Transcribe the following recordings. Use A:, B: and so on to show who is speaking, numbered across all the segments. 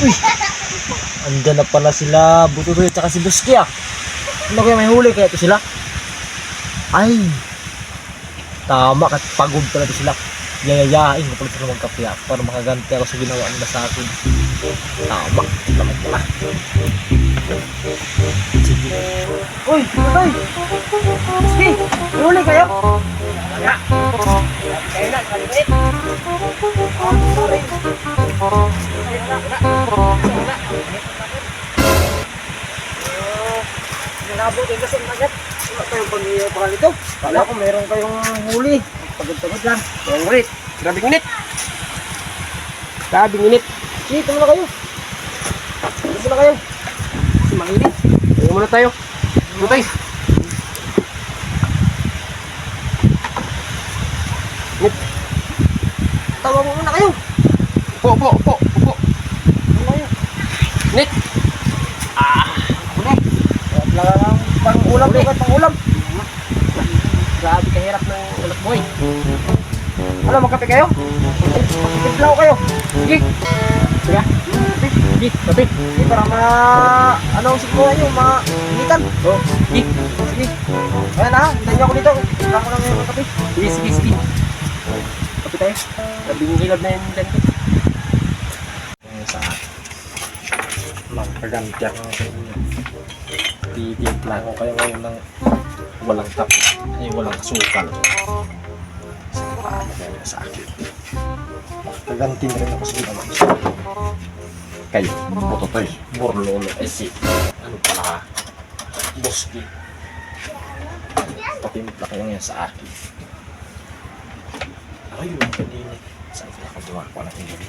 A: Uy! Andyan na pala sila Bututoy at saka si Busky ah. Ano kaya may huli kaya ito sila? Ay! Tama, kat pagod pala ito sila. Yayayain ko pala sila magkape ah, para makaganti ako sa ginawa nila sa akin. Tama, lamang pala. Sige. Uy! Bututoy! Busky! May huli kayo? Wala! Kaya na, kalimit! Sorry! Nalabot yung gasong agad. Wala kayong pag-iapakal ito. Kala ko meron kayong huli. Pagod-pagod lang.
B: Ang ulit. Grabing init. Grabing init.
A: Sige, muna kayo. Muna kayo.
B: Kasi mainit. Tingnan muna tayo. Butay. Init.
A: Tawa mo muna kayo.
B: Upo.
A: Muna kayo.
B: Init.
A: Lang pang-ulam ko at pang-ulam.
B: Grabe kahirap ng ulat boy.
A: Ano, magkape kayo? Magkape ko kayo. Sige.
B: Sige. Sige, kape.
A: Sige, para ano ang siguro nyo, mainitan.
B: Oh, sige.
A: Sige. Ayan ha, hintayin niyo ako dito. Kailangan ko lang ngayon magkape.
B: Sige. Kape tayo. Grabing hilab na yung dyan.
A: Sa magkaganti ako titimpla ko kayo ngayon ng walang kape ay walang asukal. Sigurado kayo sa akin. Magkaganti na rin ako sa ginawa niyo. Kayo, Bututoy, Borlolo, si ano pala, Busky. Patimpla kayo ngayon sa akin. Ay, yung kanina. Saan ko nakagawa ko ng hindi?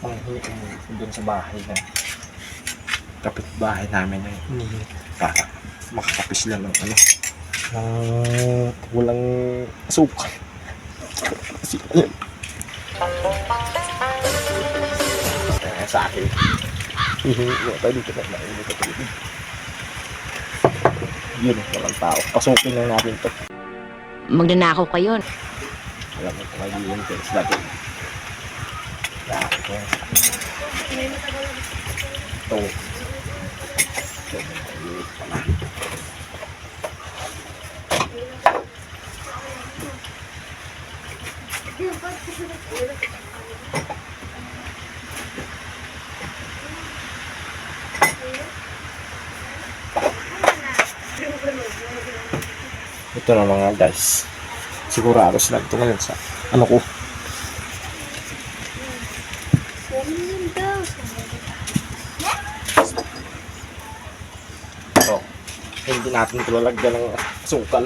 A: Manghingi ko doon sa bahay na kapitbahay namin na hinihingi para makakape sila ng ano ng walang asukal kasi ayun kaya sa akin hihingi ko tayo dito na mainit ka dito yun walang tao pasukin lang natin ito
C: magnanakaw kayo.
A: alam mo kung mag-iintay sila doon ito ito na mga guys sigurado sila ito ngayon sa ano ko hindi natin ito lalagyan ng asukal.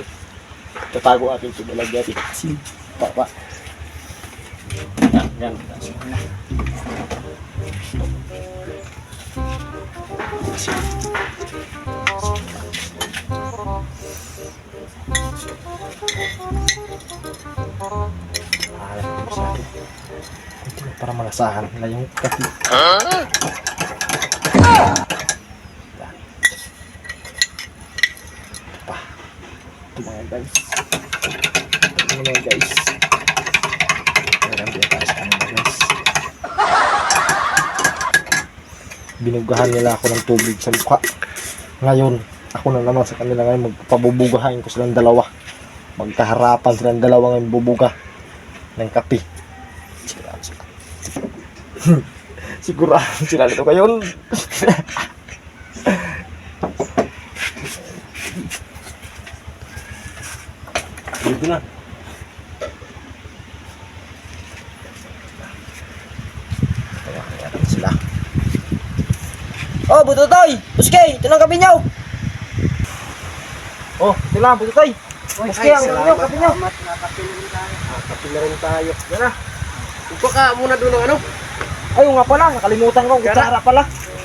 A: Tatago natin ito lalagyan ng asin. Papa. Yan. Asin. Alam ko siya. Ito para malasahan nila yung kapi. Ito mga guys. Marami tayo sa kanila guys. Binugahan nila ako ng tubig sa mukha. Ngayon, ako na naman sa kanila ngayon magpabubugahan ko silang dalawa. Magkaharapan silang dalawa ngayon bubuga ng kape. Sigurado sila nito ngayon.
B: Dito na.
A: Kaya sila. Oh, Bututoy! Busky! Ito lang kape niyo! Oh, ito lang, Bututoy! Busky, ang kape niyo!
B: Kape na rin tayo. Yan na. Upo ka muna doon ng ano.
A: Ay, nga pala, nakalimutan ko. Kutsara pala.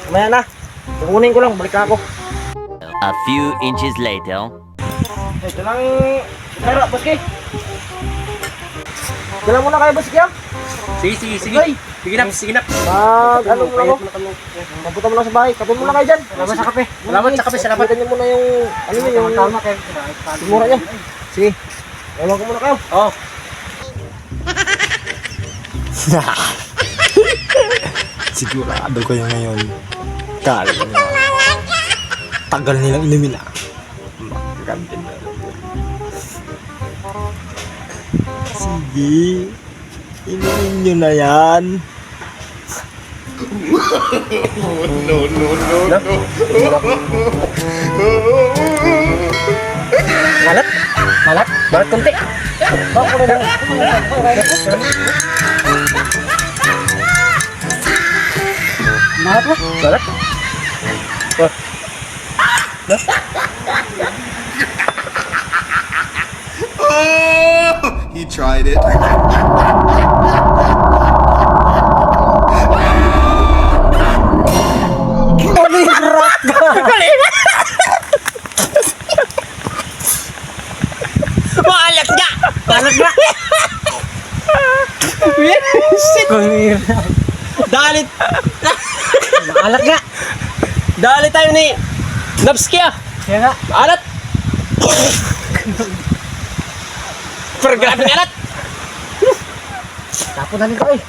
A: Mamaya na. Kukunin ko lang, balik ako.
D: A few inches later.
A: Ito lang, kutsara, Busky. Ito lang muna kayo, Busky, ah.
B: Sige.
A: Busky.
B: Sige na, sige na.
A: Ano mo ako? Mabuta mo lang sa bahay. Kape muna kayo dyan. Salamat sa kape.
B: Salamat sa kape, salamat.
A: Kita niyo muna yung, ano yun, yung sigura niya. Sige. Ewan ko muna kayo.
B: Oo.
A: Sigurado kayo ngayon. Kala nyo. Tagal nilang inumin ah. Maganda na. Sige. Inumin nyo na yan.
B: Malat? Malat? Malat konti.
A: Bako na lang.
B: Malat ba? Malat?
E: He tried it.
B: Malat nga! Malat nga! Dalit! Malat nga! Dalit tayo ni Nabski ah!
A: Kaya nga.
B: Alat! Pero grabe ng alat!
A: Tapon na nito eh.